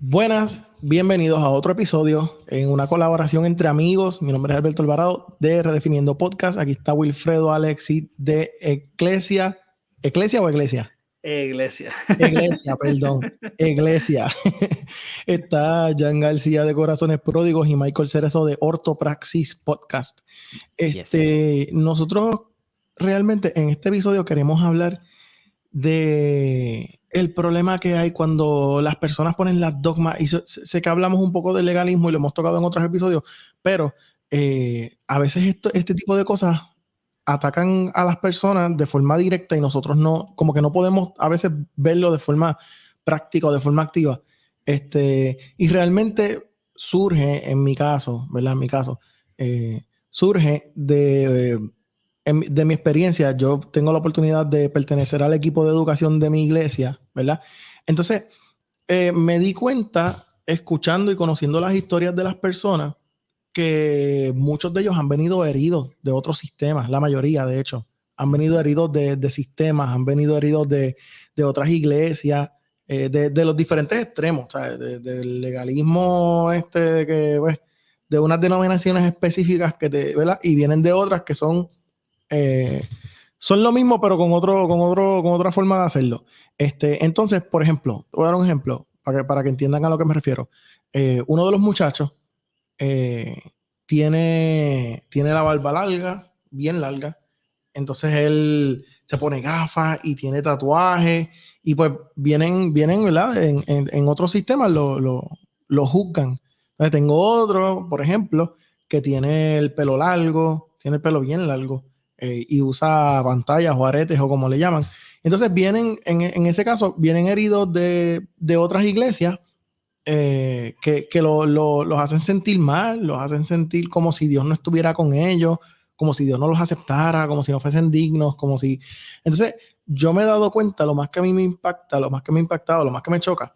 Buenas, bienvenidos a otro episodio en una colaboración entre amigos. Mi nombre es Alberto Alvarado de Redefiniendo Podcast. Aquí está Wilfredo Alexis de Eclesia. ¿Eclesia o Iglesia? Iglesia. Iglesia, perdón. Iglesia. Está Jan García de Corazones Pródigos y Michael Cerezo de Ortopraxis Podcast. Nosotros realmente en este episodio queremos hablar de el problema que hay cuando las personas ponen las dogmas, y sé que hablamos un poco del legalismo y lo hemos tocado en otros episodios, pero a veces este tipo de cosas atacan a las personas de forma directa y nosotros no, como que no podemos a veces verlo de forma práctica o de forma activa. Y realmente surge, en mi caso, ¿verdad? En mi caso, surge de mi experiencia. Yo tengo la oportunidad de pertenecer al equipo de educación de mi iglesia, ¿verdad? Entonces, me di cuenta, escuchando y conociendo las historias de las personas, que muchos de ellos han venido heridos de otros sistemas, la mayoría, de hecho, han venido heridos de sistemas, han venido heridos de otras iglesias, de los diferentes extremos, ¿sabes? Del legalismo pues, de unas denominaciones específicas ¿verdad? Y vienen de otras que son lo mismo, pero con otra forma de hacerlo. Entonces, por ejemplo, voy a dar un ejemplo para que entiendan a lo que me refiero. Uno de los muchachos eh, tiene la barba larga, bien larga. Entonces él se pone gafas y tiene tatuajes. Y pues vienen ¿verdad? En otros sistemas lo juzgan. Entonces tengo otro, por ejemplo, que tiene el pelo largo, tiene el pelo bien largo, y usa pantallas o aretes o como le llaman. Entonces vienen, en ese caso, vienen heridos de otras iglesias, que los hacen sentir mal, los hacen sentir como si Dios no estuviera con ellos, como si Dios no los aceptara, como si no fuesen dignos, como si... Entonces, yo me he dado cuenta, lo más que a mí me impacta, lo más que me ha impactado, lo más que me choca,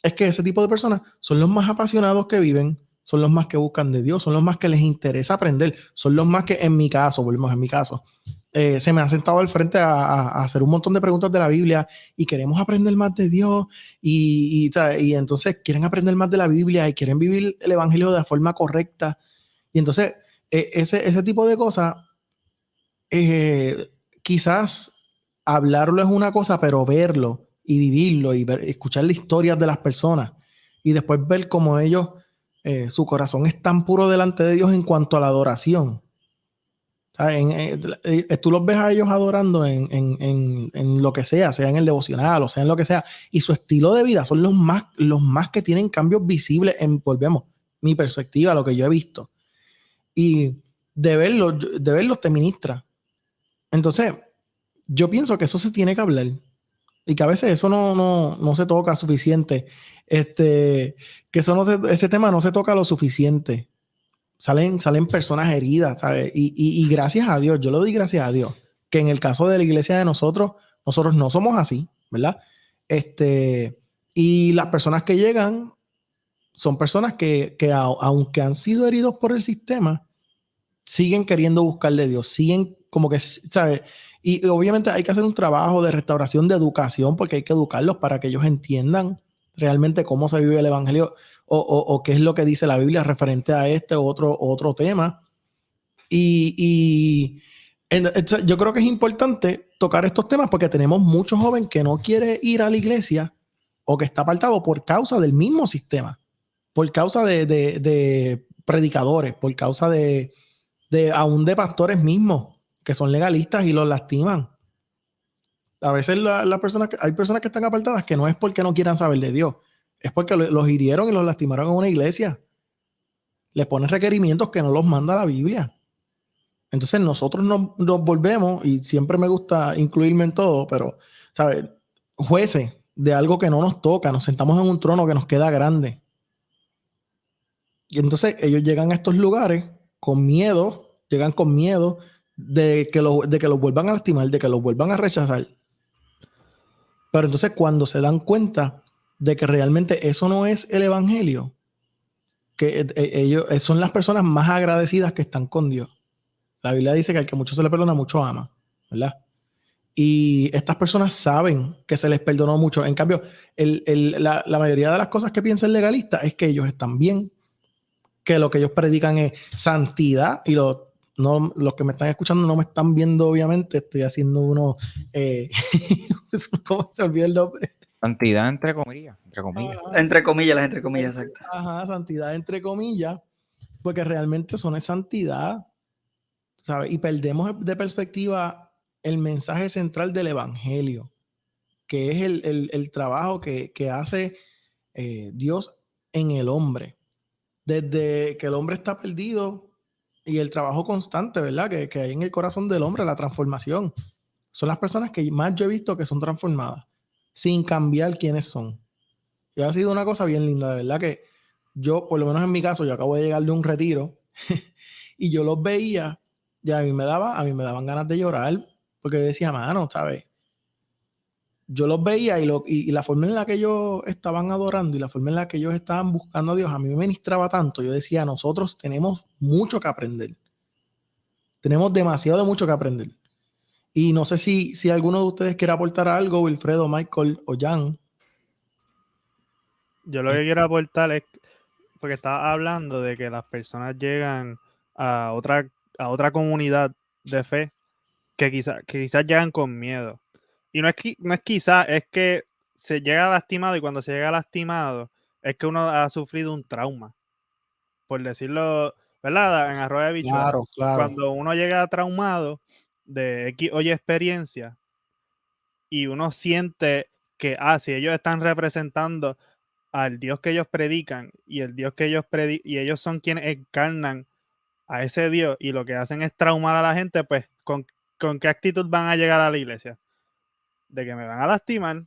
es que ese tipo de personas son los más apasionados que viven, son los más que buscan de Dios, son los más que les interesa aprender, son los más que, en mi caso, volvemos en mi caso, se me han sentado al frente a hacer un montón de preguntas de la Biblia y queremos aprender más de Dios y entonces quieren aprender más de la Biblia y quieren vivir el Evangelio de la forma correcta. Y entonces ese tipo de cosas, quizás hablarlo es una cosa, pero verlo y vivirlo y escuchar las historias de las personas y después ver cómo ellos, su corazón es tan puro delante de Dios en cuanto a la adoración. Tú los ves a ellos adorando en lo que sea en el devocional o sea en lo que sea, y su estilo de vida son los más que tienen cambios visibles volvemos, mi perspectiva, lo que yo he visto. Y de verlos te ministra. Entonces, yo pienso que eso se tiene que hablar y que a veces eso no se toca suficiente. Que ese tema no se toca lo suficiente. Salen personas heridas, ¿sabes? Y gracias a Dios, yo le doy gracias a Dios, que en el caso de la iglesia de nosotros no somos así, ¿verdad? Y las personas que llegan son personas que aunque han sido heridos por el sistema, siguen queriendo buscarle a Dios, siguen como que, ¿sabes? Y obviamente hay que hacer un trabajo de restauración, de educación, porque hay que educarlos para que ellos entiendan realmente cómo se vive el evangelio o qué es lo que dice la Biblia referente a este u otro tema. Yo creo que es importante tocar estos temas porque tenemos muchos jóvenes que no quiere ir a la iglesia o que está apartado por causa del mismo sistema, por causa de predicadores, por causa aún de pastores mismos que son legalistas y los lastiman. A veces hay personas que están apartadas que no es porque no quieran saber de Dios, es porque los hirieron y los lastimaron en una iglesia. Les ponen requerimientos que no los manda la Biblia. Entonces nosotros nos volvemos, y siempre me gusta incluirme en todo, pero, ¿sabes? Jueces de algo que no nos toca, nos sentamos en un trono que nos queda grande. Y entonces ellos llegan a estos lugares llegan con miedo de que los vuelvan a lastimar, de que los vuelvan a rechazar. Pero entonces cuando se dan cuenta de que realmente eso no es el evangelio, que ellos son las personas más agradecidas que están con Dios. La Biblia dice que al que mucho se le perdona, mucho ama, ¿verdad? Y estas personas saben que se les perdonó mucho. En cambio, la mayoría de las cosas que piensa el legalista es que ellos están bien, que lo que ellos predican es santidad y no, los que me están escuchando no me están viendo, obviamente. Estoy haciendo uno, eh, ¿cómo se olvida el nombre? Santidad entre comillas, entre comillas. Entre comillas, entre comillas, exacto. Ajá, santidad entre comillas, porque realmente eso no es santidad, ¿sabes? Y perdemos de perspectiva el mensaje central del evangelio, que es el trabajo que hace Dios en el hombre. Desde que el hombre está perdido y el trabajo constante, ¿verdad? Que hay en el corazón del hombre, la transformación. Son las personas que más yo he visto que son transformadas, sin cambiar quiénes son. Y ha sido una cosa bien linda, de verdad que yo, por lo menos en mi caso, yo acabo de llegar de un retiro y yo los veía y a mí me daban ganas de llorar porque decía, mano, ¿sabes? Yo los veía y la forma en la que ellos estaban adorando y la forma en la que ellos estaban buscando a Dios, a mí me ministraba tanto. Yo decía, nosotros tenemos mucho que aprender. Tenemos demasiado de mucho que aprender. Y no sé si alguno de ustedes quiere aportar algo, Wilfredo, Michael o Jan. Yo lo que quiero aportar es, porque estaba hablando de que las personas llegan a otra comunidad de fe que quizás llegan con miedo. Y no es quizás, es que se llega lastimado y cuando se llega lastimado es que uno ha sufrido un trauma, por decirlo, ¿verdad? En arroyo de bichuela. Claro, claro. Cuando uno llega traumado de X o Y experiencia y uno siente que, si ellos están representando al Dios que ellos predican y el Dios que y ellos son quienes encarnan a ese Dios y lo que hacen es traumar a la gente, pues ¿con qué actitud van a llegar a la iglesia? De que me van a lastimar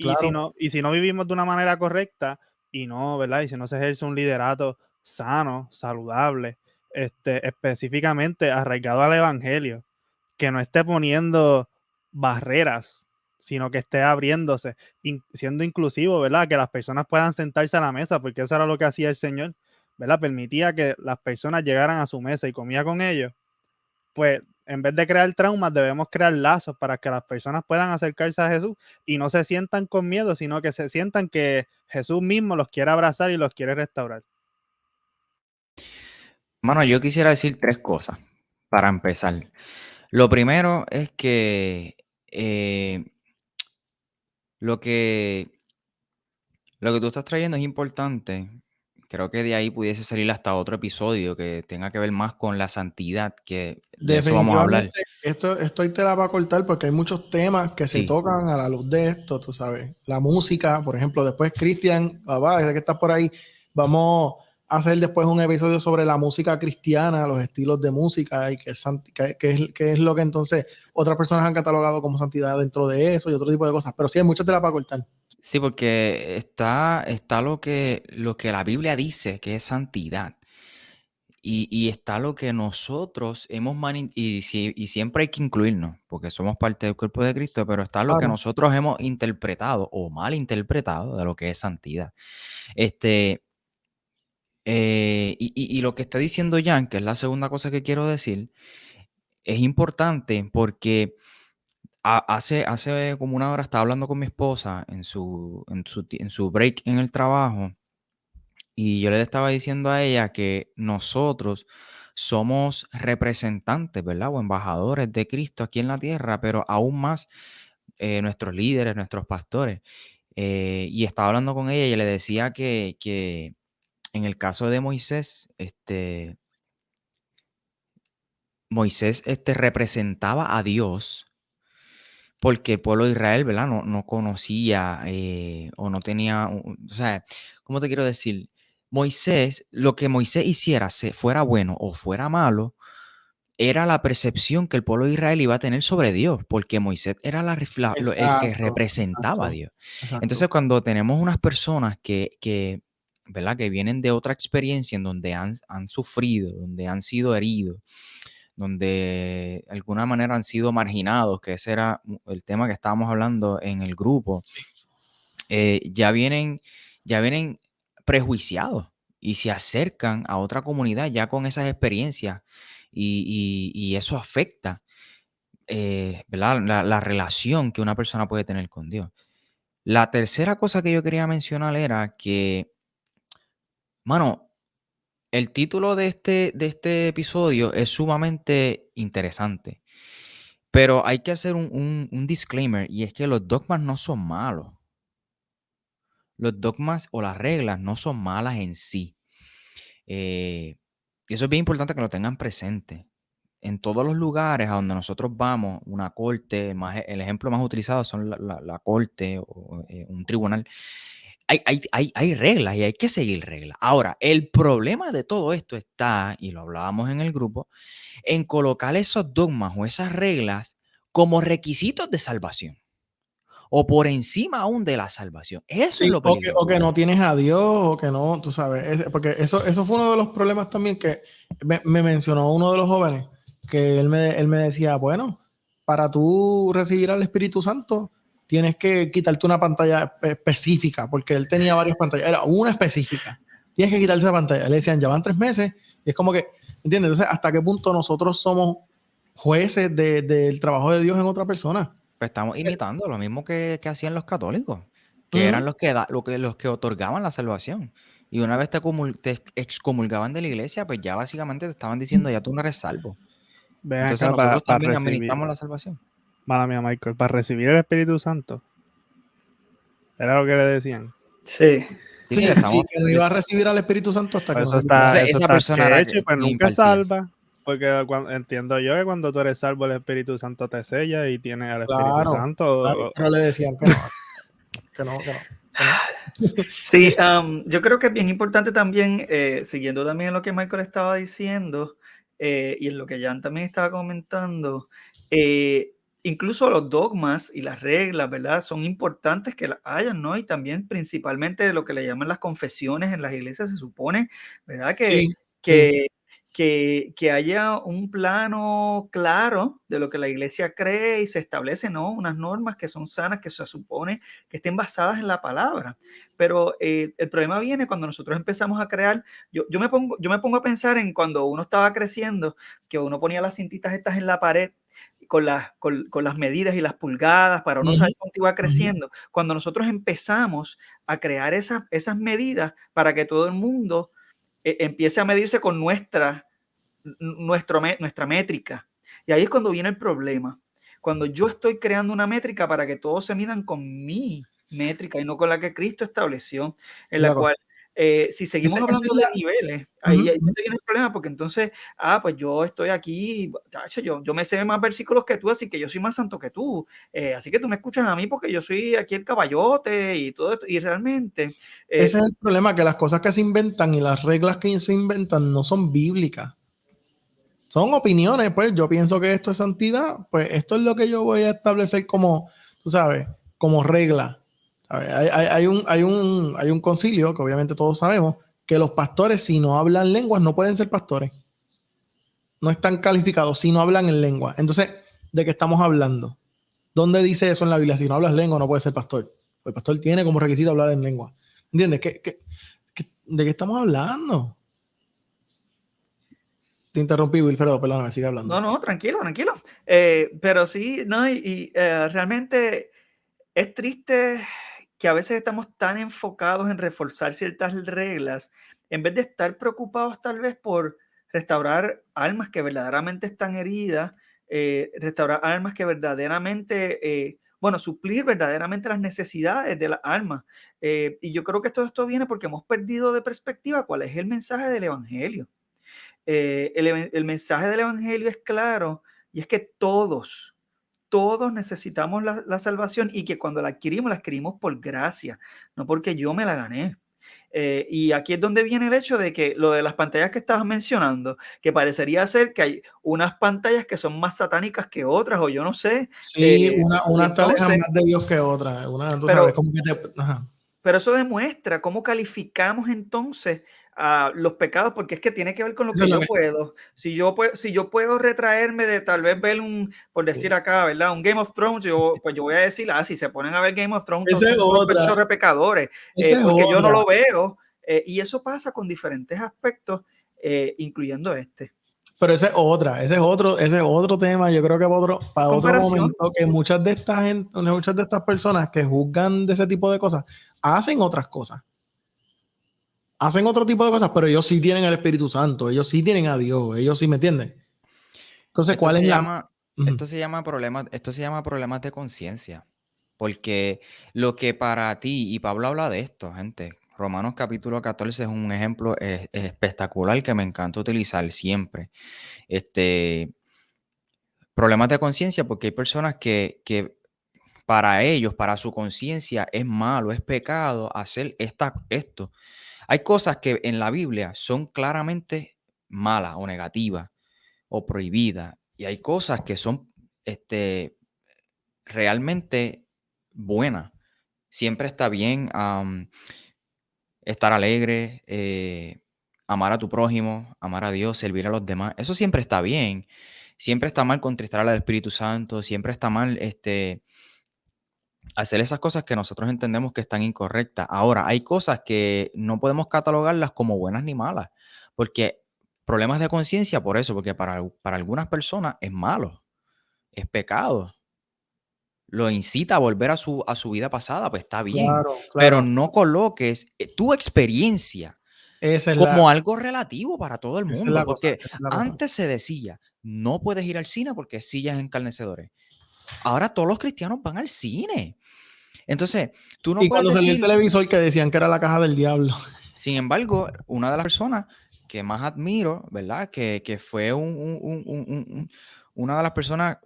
Claro. y si no vivimos de una manera correcta y no, ¿verdad? Y si no se ejerce un liderato sano, saludable, específicamente arraigado al evangelio, que no esté poniendo barreras, sino que esté abriéndose, siendo inclusivo, ¿verdad? Que las personas puedan sentarse a la mesa, porque eso era lo que hacía el Señor, ¿verdad? Permitía que las personas llegaran a su mesa y comía con ellos. Pues en vez de crear traumas, debemos crear lazos para que las personas puedan acercarse a Jesús y no se sientan con miedo, sino que se sientan que Jesús mismo los quiere abrazar y los quiere restaurar. Mano, yo quisiera decir 3 cosas para empezar. Lo primero es que lo que tú estás trayendo es importante. Creo que de ahí pudiese salir hasta otro episodio que tenga que ver más con la santidad, que de eso vamos a hablar. Definitivamente, esto ahí te la va a cortar porque hay muchos temas que se Sí, tocan a la luz de esto, tú sabes. La música, por ejemplo, después Cristian, desde que estás por ahí, vamos a hacer después un episodio sobre la música cristiana, los estilos de música y qué es lo que entonces otras personas han catalogado como santidad dentro de eso y otro tipo de cosas. Pero sí, hay muchas te la va a cortar. sí, porque está lo que la Biblia dice que es santidad. Y está lo que nosotros hemos y siempre hay que incluirnos, porque somos parte del cuerpo de Cristo, pero está lo que Claro. nosotros hemos interpretado o mal interpretado de lo que es santidad. Y lo que está diciendo Jan, que es la segunda cosa que quiero decir, es importante porque hace como una hora estaba hablando con mi esposa en su break en el trabajo. Y yo le estaba diciendo a ella que nosotros somos representantes, ¿verdad? O embajadores de Cristo aquí en la tierra, pero aún más nuestros líderes, nuestros pastores. Y estaba hablando con ella y le decía que en el caso de Moisés, Moisés representaba a Dios porque el pueblo de Israel, ¿verdad? No conocía o no tenía, o sea, ¿cómo te quiero decir? Moisés, lo que Moisés hiciera, fuera bueno o fuera malo, era la percepción que el pueblo de Israel iba a tener sobre Dios, porque Moisés era el que Exacto, representaba a exacto, Dios. exacto. Entonces, cuando tenemos unas personas ¿verdad? Que vienen de otra experiencia en donde han sufrido, donde han sido heridos, donde de alguna manera han sido marginados, que ese era el tema que estábamos hablando en el grupo, ya vienen prejuiciados y se acercan a otra comunidad ya con esas experiencias y eso afecta. ¿verdad? La relación que una persona puede tener con Dios. La tercera cosa que yo quería mencionar era que, mano, el título de este episodio es sumamente interesante, pero hay que hacer un disclaimer, y es que los dogmas no son malos. Los dogmas o las reglas no son malas en sí. Y eso es bien importante que lo tengan presente. En todos los lugares a donde nosotros vamos, una corte, el ejemplo más utilizado son la corte o un tribunal. Hay reglas y hay que seguir reglas. Ahora, el problema de todo esto está, y lo hablábamos en el grupo, en colocar esos dogmas o esas reglas como requisitos de salvación o por encima aún de la salvación. Eso es Sí, lo o peligroso. que no tienes a Dios, o que no, tú sabes, porque eso fue uno de los problemas también que me mencionó uno de los jóvenes, que él me decía, bueno, para tú recibir al Espíritu Santo, tienes que quitarte una pantalla específica, porque él tenía varias pantallas, era una específica. Tienes que quitarse esa pantalla. Le decían, ya van 3 meses, y es como que, ¿entiendes? Entonces, ¿hasta qué punto nosotros somos jueces del trabajo de Dios en otra persona? Pues estamos imitando lo mismo que hacían los católicos, que eran Ujú. los que otorgaban la salvación. Y una vez te excomulgaban de la iglesia, pues ya básicamente te estaban diciendo, ya tú no eres salvo. Ven Entonces acá nosotros para también recibir, administramos la salvación. mala mía, Michael, para recibir el Espíritu Santo. Era lo que le decían. Sí. Sí, Sí, le sí, estamos... que no iba a recibir al Espíritu Santo hasta que Pues no se quitara. Entonces eso esa está persona era hecho y pues quien nunca impartía. salva. Porque entiendo yo que cuando tú eres salvo, el Espíritu Santo te sella y tienes al Espíritu Claro, claro, Santo. pero le decían que no, que no, que no, que no. Sí, yo creo que es bien importante también, siguiendo también lo que Michael estaba diciendo y en lo que Jan también estaba comentando, incluso los dogmas y las reglas, ¿verdad? Son importantes que las hayan, ¿no? Y también principalmente lo que le llaman las confesiones en las iglesias se supone, ¿verdad? Sí, sí. Que, que haya un plano claro de lo que la iglesia cree y se establecen, ¿no? Unas normas que son sanas, que se supone que estén basadas en la palabra. Pero el problema viene cuando nosotros empezamos a crear, yo me pongo a pensar en cuando uno estaba creciendo, que uno ponía las cintitas estas en la pared con las medidas y las pulgadas para uno saber Ujú, cuánto iba ujú. creciendo. Cuando nosotros empezamos a crear esas medidas para que todo el mundo empiece a medirse con nuestra métrica. Y ahí es cuando viene el problema. Cuando yo estoy creando una métrica para que todos se midan con mi métrica y no con la que Cristo estableció, en Es la la cosa. cual, si seguimos Esa hablando es de la. niveles, ahí Ujú, ahí ujú. viene el problema, porque entonces, pues yo estoy aquí, tacho, yo me sé más versículos que tú, así que yo soy más santo que tú, así que tú me escuchas a mí porque yo soy aquí el caballote y todo esto, y realmente, Ese es el problema, que las cosas que se inventan y las reglas que se inventan no son bíblicas. Son opiniones, pues yo pienso que esto es santidad, pues esto es lo que yo voy a establecer como, tú sabes, como regla. ¿Sabes? Hay un concilio, que obviamente todos sabemos, que los pastores, si no hablan lenguas, no pueden ser pastores. No están calificados si no hablan en lengua. Entonces, ¿de qué estamos hablando? ¿Dónde dice eso en la Biblia? Si no hablas lengua, no puedes ser pastor. El pastor tiene como requisito hablar en lengua. ¿Entiendes? ¿De qué estamos hablando? Te interrumpí, Wilfredo, perdóname, sigue hablando. no, tranquilo, tranquilo. Pero sí, no, realmente es triste que a veces estamos tan enfocados en reforzar ciertas reglas, en vez de estar preocupados tal vez por restaurar almas que verdaderamente están heridas, restaurar almas que verdaderamente, bueno, suplir verdaderamente las necesidades de las almas. Y yo creo que todo esto viene porque hemos perdido de perspectiva cuál es el mensaje del Evangelio. El mensaje del Evangelio es claro y es que todos necesitamos la salvación y que cuando la adquirimos por gracia, no porque yo me la gané. Y aquí es donde viene el hecho de que lo de las pantallas que estabas mencionando, que parecería ser que hay unas pantallas que son más satánicas que otras, o yo no sé. Sí, Y una te aleja entonces, más de Dios que otra. Una, tú sabes, pero como que te. Ajá. Pero eso demuestra cómo calificamos entonces a los pecados, porque es que tiene que ver con lo Eso que es lo yo que. puedo. Si yo puedo retraerme de tal vez ver por decir Sí. acá, ¿verdad? Un Game of Thrones, pues yo voy a decir, si se ponen a ver Game of Thrones, Esa entonces es son unos otra. pechos de pecadores, Esa es porque yo no otra. lo veo. Y eso pasa con diferentes aspectos, incluyendo este. Pero ese es otro tema, yo creo que para otro Comparación. momento, que muchas de estas personas que juzgan de ese tipo de cosas, hacen otras cosas. Hacen otro tipo de cosas, pero ellos sí tienen el Espíritu Santo, ellos sí tienen a Dios, ellos sí, ¿me entienden? Entonces, Esto ¿cuál se es la...? llama, Ujú. esto se llama problemas de conciencia. Porque lo que para ti, y Pablo habla de esto, gente, Romanos capítulo 14 es un ejemplo espectacular que me encanta utilizar siempre. Problemas de conciencia, porque hay personas que para ellos, para su conciencia, es malo, es pecado hacer esto. Hay cosas que en la Biblia son claramente malas o negativas o prohibidas, y hay cosas que son realmente buenas. Siempre está bien estar alegre, amar a tu prójimo, amar a Dios, servir a los demás. Eso siempre está bien. Siempre está mal contristar al Espíritu Santo. Siempre está mal hacer esas cosas que nosotros entendemos que están incorrectas. Ahora, hay cosas que no podemos catalogarlas como buenas ni malas. Porque problemas de conciencia, por eso, porque para algunas personas es malo, es pecado. Lo incita a volver a su vida pasada, pues está bien. Claro, Pero claro. no coloques tu experiencia Esa es como algo relativo para todo el esa es mundo, la cosa, porque esa es la cosa. antes se decía, no puedes ir al cine porque es sillas encarnecedores. Ahora todos los cristianos van al cine. Entonces, tú no Y puedes cuando salió el decir, televisor que decían que era la caja del diablo. sin embargo, una de las personas que más admiro, ¿verdad? Que fue una de las personas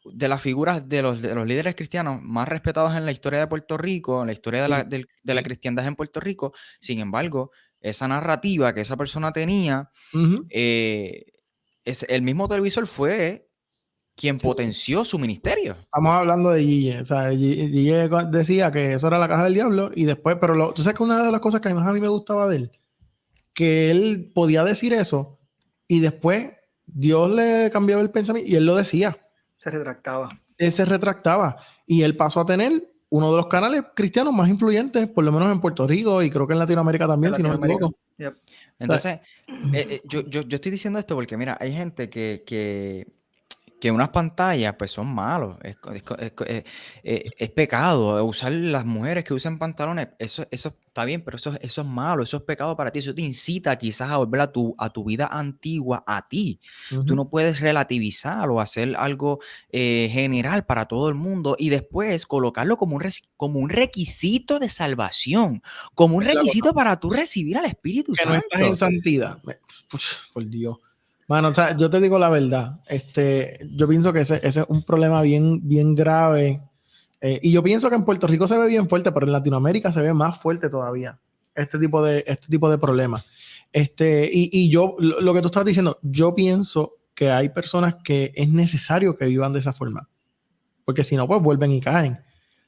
de las figuras de los líderes cristianos más respetados en la historia de Puerto Rico, en la historia de Sí, de la sí. cristiandad en Puerto Rico. Sin embargo, esa narrativa que esa persona tenía, Ujú. el mismo televisor fue quien Sí. potenció su ministerio. Estamos hablando de Gille. O sea, Gille decía que eso era la caja del diablo y después, pero tú sabes que una de las cosas que más a mí me gustaba de él, que él podía decir eso y después Dios le cambiaba el pensamiento y él lo decía. Se retractaba. Él se retractaba y él pasó a tener uno de los canales cristianos más influyentes, por lo menos en Puerto Rico y creo que en Latinoamérica también, En si no me Latinoamérica. equivoco. Yep. O sea, Entonces, yo estoy diciendo esto porque, mira, hay gente que unas pantallas pues son malos, es pecado. Usar las mujeres que usan pantalones, eso está bien, pero eso es malo, eso es pecado para ti, eso te incita quizás a volver a tu vida antigua, a ti. Tú no puedes relativizar o hacer algo general para todo el mundo y después colocarlo como un requisito de salvación, como un es la cosa. requisito para tú recibir al Espíritu Que no estás en Santo. santidad. Por Dios. Mano, o sea, yo te digo la verdad. Yo pienso que ese es un problema bien, bien grave. Y yo pienso que en Puerto Rico se ve bien fuerte, pero en Latinoamérica se ve más fuerte todavía. Este tipo de problemas. Y yo, lo que tú estabas diciendo, yo pienso que hay personas que es necesario que vivan de esa forma. Porque si no, pues vuelven y caen.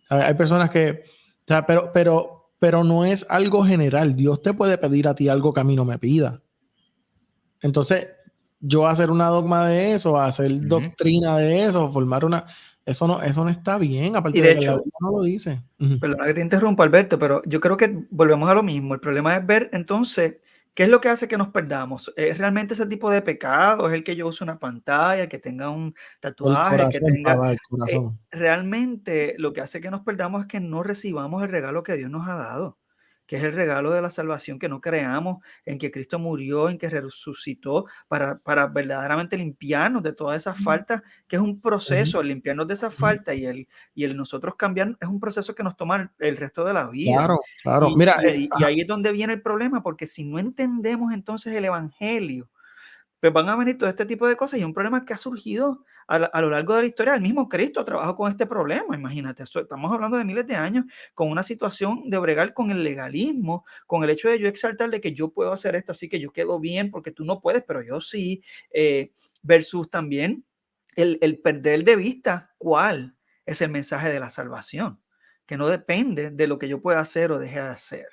¿Sabes? Hay personas que, o sea, pero no es algo general. Dios te puede pedir a ti algo que a mí no me pida. Entonces, yo hacer una dogma de eso, hacer Ujú. doctrina de eso, formar eso no está bien, aparte Y de de que la hecho, Biblia no lo dice. Ujú. perdona que te interrumpa, Alberto, pero yo creo que volvemos a lo mismo. El problema es ver entonces qué es lo que hace que nos perdamos. ¿Es realmente ese tipo de pecado? ¿Es el que yo use una pantalla, que tenga un El tatuaje, que corazón, tenga... papá, el corazón. realmente lo que hace que nos perdamos es que no recibamos el regalo que Dios nos ha dado, que es el regalo de la salvación, que no creamos en que Cristo murió, en que resucitó para verdaderamente limpiarnos de todas esas faltas, que es un proceso, el limpiarnos de esas Ujú. faltas y el nosotros cambiar es un proceso que nos toma el resto de la vida. Claro, claro. Y, Mira, y ahí es donde viene el problema, porque si no entendemos entonces el Evangelio, pues van a venir todo este tipo de cosas y un problema que ha surgido a lo largo de la historia. El mismo Cristo trabajó con este problema, imagínate, estamos hablando de miles de años con una situación de bregar con el legalismo, con el hecho de yo exaltar de que yo puedo hacer esto, así que yo quedo bien porque tú no puedes, pero yo sí, versus también el perder de vista cuál es el mensaje de la salvación, que no depende de lo que yo pueda hacer o deje de hacer.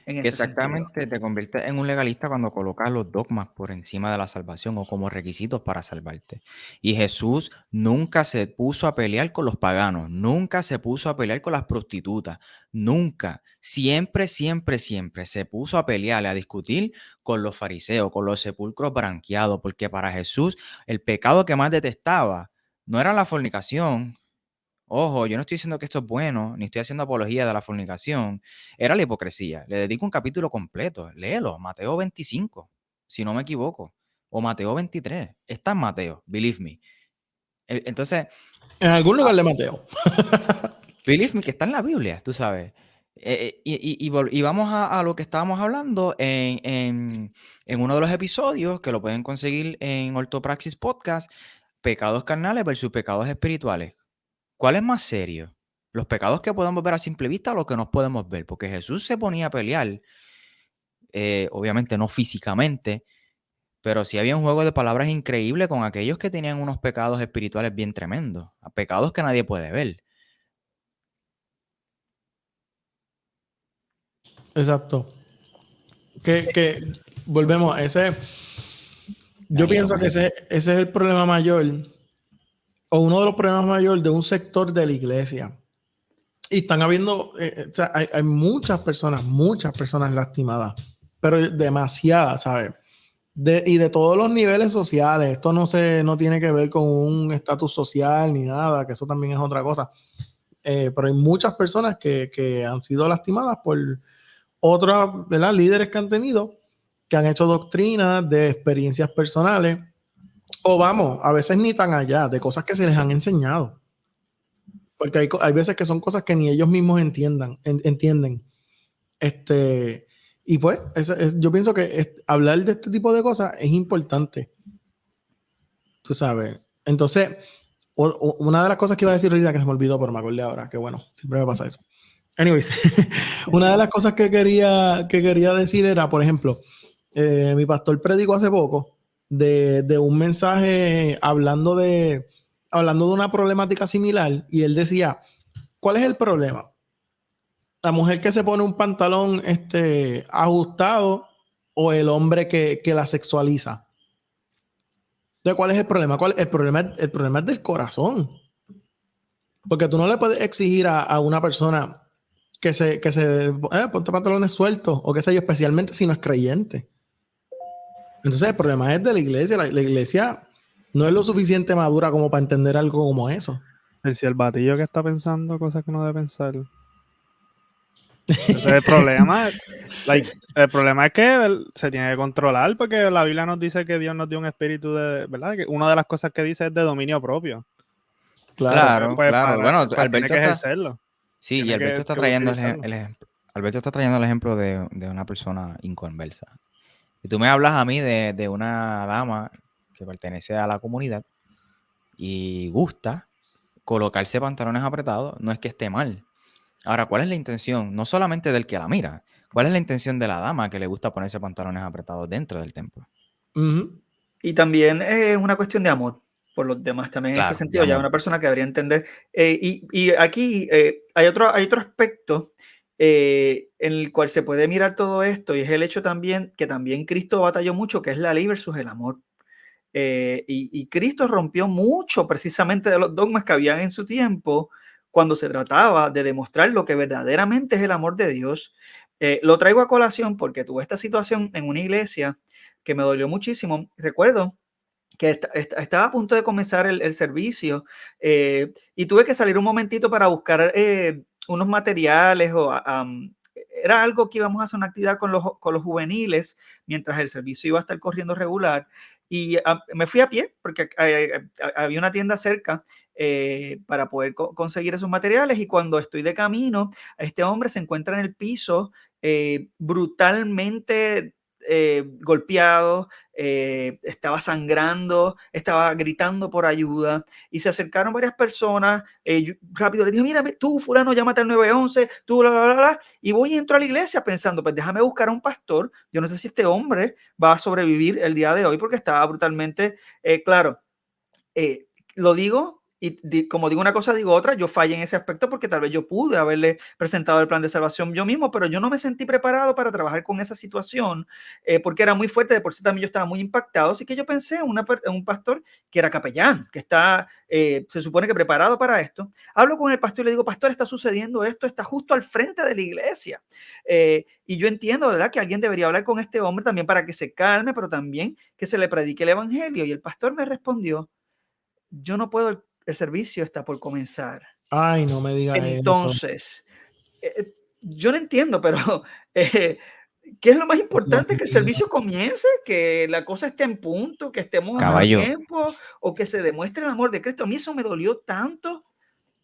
en ese sentido. Exactamente, te conviertes en un legalista cuando colocas los dogmas por encima de la salvación o como requisitos para salvarte. Y Jesús nunca se puso a pelear con los paganos, nunca se puso a pelear con las prostitutas, nunca, siempre, siempre, siempre se puso a pelear, a discutir con los fariseos, con los sepulcros branqueados, porque para Jesús el pecado que más detestaba no era la fornicación. Ojo, yo no estoy diciendo que esto es bueno, ni estoy haciendo apología de la fornicación. Era la hipocresía. Le dedico un capítulo completo. Léelo, Mateo 25, si no me equivoco. O Mateo 23. Está en Mateo, believe me. Entonces, En algún lugar de Mateo. believe me que está en la Biblia, tú sabes. Y vamos a lo que estábamos hablando en uno de los episodios, que lo pueden conseguir en Ortopraxis Podcast, pecados carnales versus pecados espirituales. ¿Cuál es más serio? ¿Los pecados que podemos ver a simple vista o los que no podemos ver? Porque Jesús se ponía a pelear, obviamente no físicamente, pero sí había un juego de palabras increíble con aquellos que tenían unos pecados espirituales bien tremendos, a pecados que nadie puede ver. Exacto. Que volvemos a ese. Yo pienso que ese es el problema mayor, o uno de los problemas mayores de un sector de la iglesia. Y están habiendo, o sea, hay muchas personas lastimadas, pero demasiadas, ¿sabes? Y de todos los niveles sociales. Esto no tiene que ver con un estatus social ni nada, que eso también es otra cosa. Pero hay muchas personas que han sido lastimadas por otras, ¿verdad?, líderes que han tenido, que han hecho doctrinas de experiencias personales, o vamos, a veces ni tan allá, de cosas que se les han enseñado. Porque hay veces que son cosas que ni ellos mismos entienden. Y pues, yo pienso que hablar de este tipo de cosas es importante. Tú sabes. Entonces, una de las cosas que iba a decir ahorita que se me olvidó, pero me acordé ahora, que bueno, siempre me pasa eso. Anyways, una de las cosas que quería decir era, por ejemplo, mi pastor predicó hace poco de un mensaje hablando de una problemática similar, y él decía, ¿cuál es el problema? La mujer que se pone un pantalón ajustado o el hombre que la sexualiza. Entonces, ¿cuál es el problema? El problema es del corazón. Porque tú no le puedes exigir a una persona que ponte pantalones sueltos o qué sé yo, especialmente si no es creyente. Entonces el problema es de la iglesia. La iglesia no es lo suficiente madura como para entender algo como eso. Si el batillo que está pensando cosas que no debe pensar. Ese es el problema. El problema es que se tiene que controlar, porque la Biblia nos dice que Dios nos dio un espíritu de, ¿verdad? Que una de las cosas que dice es de dominio propio. Claro. Bueno, Alberto tiene que ejercerlo. Sí, y Alberto está trayendo Alberto está trayendo el ejemplo de una persona inconversa. Y tú me hablas a mí de una dama que pertenece a la comunidad y gusta colocarse pantalones apretados, no es que esté mal. Ahora, ¿cuál es la intención? No solamente del que la mira, ¿cuál es la intención de la dama que le gusta ponerse pantalones apretados dentro del templo? Y también es una cuestión de amor por los demás, también Claro, en ese sentido, ya una persona que debería entender. Y aquí hay otro aspecto en el cual se puede mirar todo esto, y es el hecho también que también Cristo batalló mucho, que es la ley versus el amor. Y Cristo rompió mucho precisamente de los dogmas que habían en su tiempo cuando se trataba de demostrar lo que verdaderamente es el amor de Dios. Lo traigo a colación porque tuve esta situación en una iglesia que me dolió muchísimo. Recuerdo que estaba a punto de comenzar el servicio y tuve que salir un momentito para buscar unos materiales era algo que íbamos a hacer una actividad con los juveniles mientras el servicio iba a estar corriendo regular, y me fui a pie porque había una tienda cerca para poder conseguir esos materiales, y cuando estoy de camino, este hombre se encuentra en el piso brutalmente golpeado, estaba sangrando, estaba gritando por ayuda, y se acercaron varias personas. Yo rápido le dije, mira, tú fulano, llámate al 911, tú bla, bla, bla, bla, y voy y entro a la iglesia pensando, pues déjame buscar a un pastor, yo no sé si este hombre va a sobrevivir el día de hoy porque estaba brutalmente, claro, lo digo como digo una cosa, digo otra, yo fallé en ese aspecto porque tal vez yo pude haberle presentado el plan de salvación yo mismo, pero yo no me sentí preparado para trabajar con esa situación porque era muy fuerte, de por sí también yo estaba muy impactado, así que yo pensé en un pastor que era capellán, que está, se supone que preparado para esto. Hablo con el pastor y le digo, pastor, está sucediendo esto, está justo al frente de la iglesia. Y yo entiendo, ¿verdad?, que alguien debería hablar con este hombre también para que se calme, pero también que se le predique el evangelio. Y el pastor me respondió, yo no puedo, el servicio está por comenzar. Ay, no me digas eso. Entonces, yo no entiendo, pero ¿qué es lo más importante? ¿Que el servicio comience? ¿Que la cosa esté en punto? ¿Que estemos a Caballo. tiempo? ¿O que se demuestre el amor de Cristo? A mí eso me dolió tanto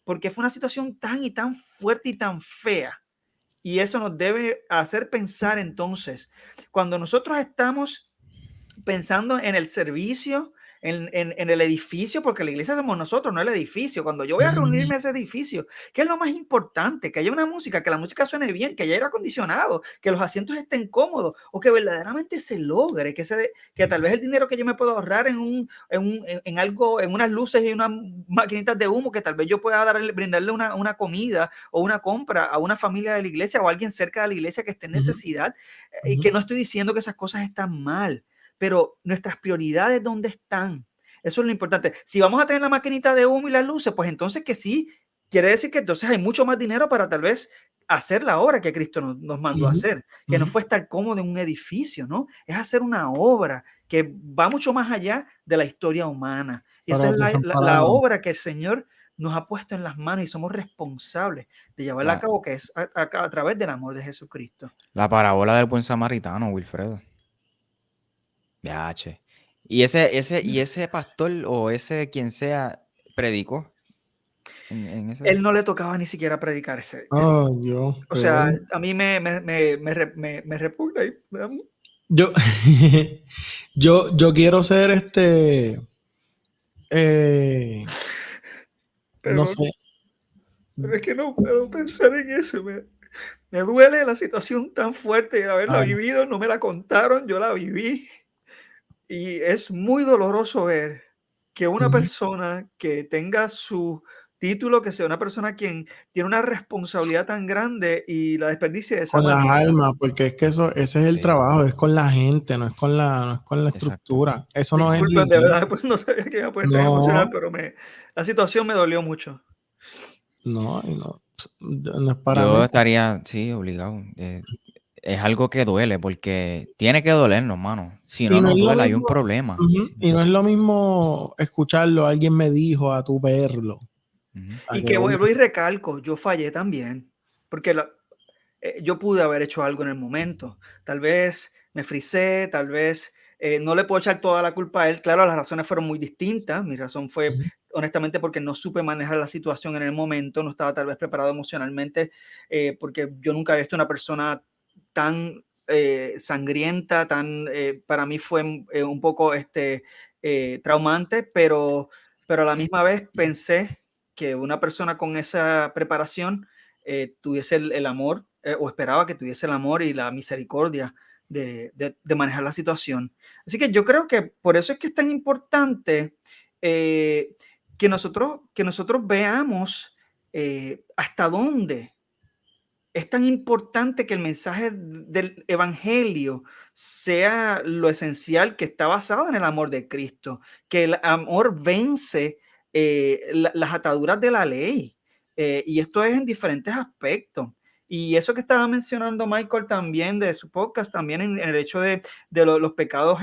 porque fue una situación tan y tan fuerte y tan fea. Y eso nos debe hacer pensar entonces, cuando nosotros estamos pensando en el servicio, en el edificio, porque la iglesia somos nosotros, no el edificio. Cuando yo voy a reunirme a ese edificio, ¿qué es lo más importante? Que haya una música, que la música suene bien, que haya aire acondicionado, que los asientos estén cómodos, o que verdaderamente se logre, que tal vez el dinero que yo me puedo ahorrar en algo, en unas luces y unas maquinitas de humo, que tal vez yo pueda brindarle una comida o una compra a una familia de la iglesia o a alguien cerca de la iglesia que esté en necesidad, y que no estoy diciendo que esas cosas están mal, pero nuestras prioridades, ¿dónde están? Eso es lo importante. Si vamos a tener la maquinita de humo y las luces, pues entonces que sí, quiere decir que entonces hay mucho más dinero para tal vez hacer la obra que Cristo nos mandó a hacer, que no fue estar cómodo en un edificio, ¿no? Es hacer una obra que va mucho más allá de la historia humana. Y esa es la obra que el Señor nos ha puesto en las manos y somos responsables de llevarla a cabo, que es a través del amor de Jesucristo. La parábola del buen samaritano, Wilfredo. Ya, che. Y ese pastor o ese quien sea predicó en ese. Él no le tocaba ni siquiera predicar ese. Oh, Dios. O sea, a mí me repugna y me da yo quiero ser no sé. Pero es que no puedo pensar en eso. Me duele la situación tan fuerte de haberla vivido. No me la contaron, yo la viví. Y es muy doloroso ver que una persona que tenga su título, que sea una persona quien tiene una responsabilidad tan grande y la desperdicie de esa Con las manera. almas, porque es que ese es el trabajo, es con la gente, no es con la estructura. Eso no es Disculpen, de verdad, pues no sabía que iba a poner tan emocional, pero la situación me dolió mucho. No es para Yo mí. estaría, sí, obligado. Es algo que duele, porque tiene que dolernos, mano. Si no nos duele, hay un problema. Y no es lo mismo escucharlo, alguien me dijo, a tu verlo. Y que vuelvo y recalco, yo fallé también, porque yo pude haber hecho algo en el momento. Tal vez me frisé, tal vez no le puedo echar toda la culpa a él. Claro, las razones fueron muy distintas. Mi razón fue, honestamente, porque no supe manejar la situación en el momento, no estaba tal vez preparado emocionalmente, porque yo nunca había visto una persona tan sangrienta, para mí fue un poco traumante, pero a la misma vez pensé que una persona con esa preparación tuviese el amor, o esperaba que tuviese el amor y la misericordia de manejar la situación. Así que yo creo que por eso es que es tan importante que nosotros veamos hasta dónde es tan importante que el mensaje del evangelio sea lo esencial, que está basado en el amor de Cristo, que el amor vence las ataduras de la ley. Y esto es en diferentes aspectos. Y eso que estaba mencionando Michael también de su podcast, también en el hecho de los pecados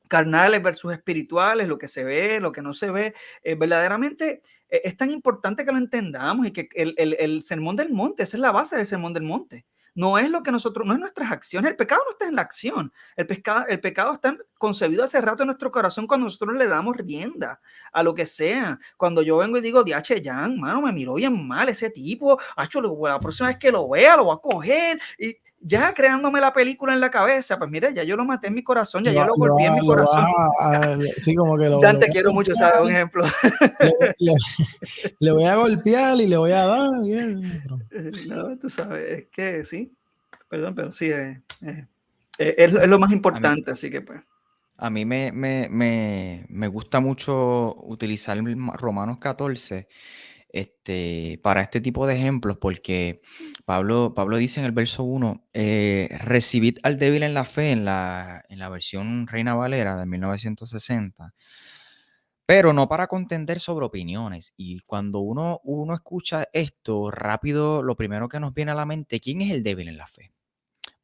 carnales versus espirituales, lo que se ve, lo que no se ve, verdaderamente es tan importante que lo entendamos y que el sermón del monte, esa es la base del sermón del monte. No es lo que nosotros, no es nuestras acciones. El pecado no está en la acción. El pecado está concebido hace rato en nuestro corazón cuando nosotros le damos rienda a lo que sea. Cuando yo vengo y digo, diache, Jan, mano, me miró bien mal ese tipo. Acho, la próxima vez que lo vea, lo voy a coger. Y ya creándome la película en la cabeza, pues mira, ya yo lo maté en mi corazón, ya yo lo golpeé en mi corazón. Sí, como que Dan, te quiero mucho, ¿sabes? Un ejemplo. Le voy a golpear y le voy a dar. No, tú sabes, es que sí, perdón, pero sí, es lo más importante, así que pues. A mí me gusta mucho utilizar Romanos 14 para este tipo de ejemplos, porque Pablo dice en el verso 1, recibid al débil en la fe, en la versión Reina Valera de 1960, pero no para contender sobre opiniones. Y cuando uno escucha esto, rápido, lo primero que nos viene a la mente, ¿quién es el débil en la fe?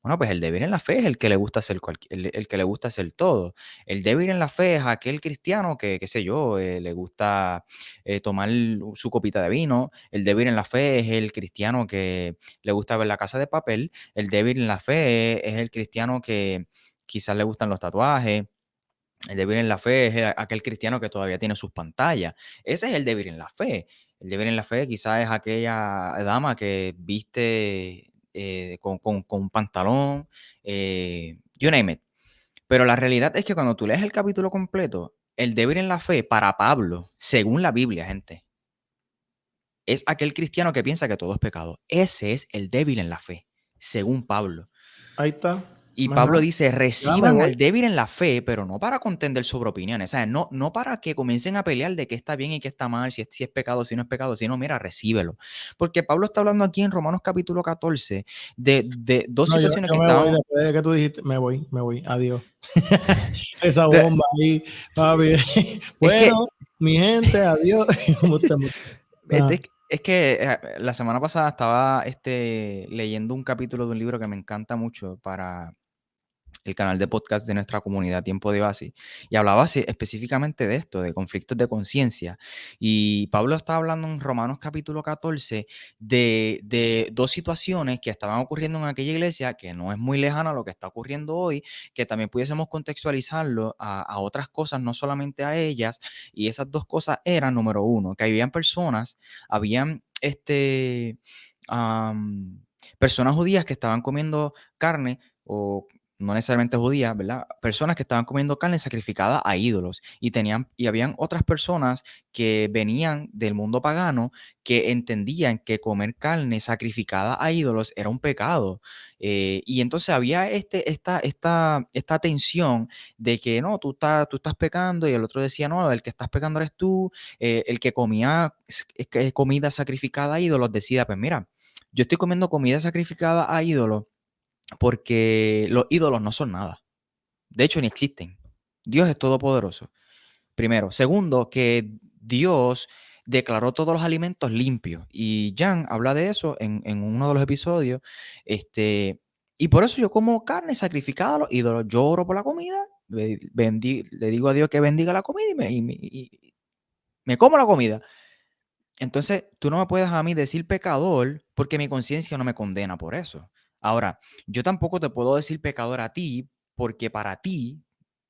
Bueno, pues el débil en la fe es el que le gusta hacer el que le gusta hacer todo. El débil en la fe es aquel cristiano que, qué sé yo, le gusta tomar su copita de vino. El débil en la fe es el cristiano que le gusta ver La Casa de Papel. El débil en la fe es el cristiano que quizás le gustan los tatuajes. El débil en la fe es aquel cristiano que todavía tiene sus pantallas. Ese es el débil en la fe. El débil en la fe quizás es aquella dama que viste con un pantalón, you name it. Pero la realidad es que cuando tú lees el capítulo completo, el débil en la fe para Pablo, según la Biblia, gente, es aquel cristiano que piensa que todo es pecado. Ese es el débil en la fe, según Pablo. Ahí está. Y Más Pablo nada. dice, Ya me reciban voy. al débil en la fe, pero no para contender sobre opiniones, ¿sabes? No para que comiencen a pelear de qué está bien y qué está mal, si es pecado, si no es pecado, sino mira, recíbelo. Porque Pablo está hablando aquí en Romanos capítulo 14 de dos No, situaciones yo que me voy estaban... después de que tú dijiste, me voy, adiós. Esa de- bomba ahí, papi. es que, Bueno, mi gente, adiós. Ajá. es que la semana pasada estaba leyendo un capítulo de un libro que me encanta mucho para el canal de podcast de nuestra comunidad Tiempo de Oasis, y hablaba específicamente de esto, de conflictos de conciencia. Y Pablo está hablando en Romanos capítulo 14 de dos situaciones que estaban ocurriendo en aquella iglesia, que no es muy lejana a lo que está ocurriendo hoy, que también pudiésemos contextualizarlo a otras cosas, no solamente a ellas. Y esas dos cosas eran, número uno, que habían personas judías que estaban comiendo carne, o no necesariamente judías, ¿verdad? Personas que estaban comiendo carne sacrificada a ídolos, y habían otras personas que venían del mundo pagano que entendían que comer carne sacrificada a ídolos era un pecado. Y entonces había esta tensión de que no, tú estás pecando, y el otro decía, no, el que estás pecando eres tú. El que comía comida sacrificada a ídolos decía, pues mira, yo estoy comiendo comida sacrificada a ídolos porque los ídolos no son nada. De hecho, ni existen. Dios es todopoderoso. Primero. Segundo, que Dios declaró todos los alimentos limpios. Y Jan habla de eso en uno de los episodios. Y por eso yo como carne sacrificada a los ídolos. Yo oro por la comida, le digo a Dios que bendiga la comida y me como la comida. Entonces, tú no me puedes a mí decir pecador porque mi conciencia no me condena por eso. Ahora, yo tampoco te puedo decir pecador a ti porque para ti,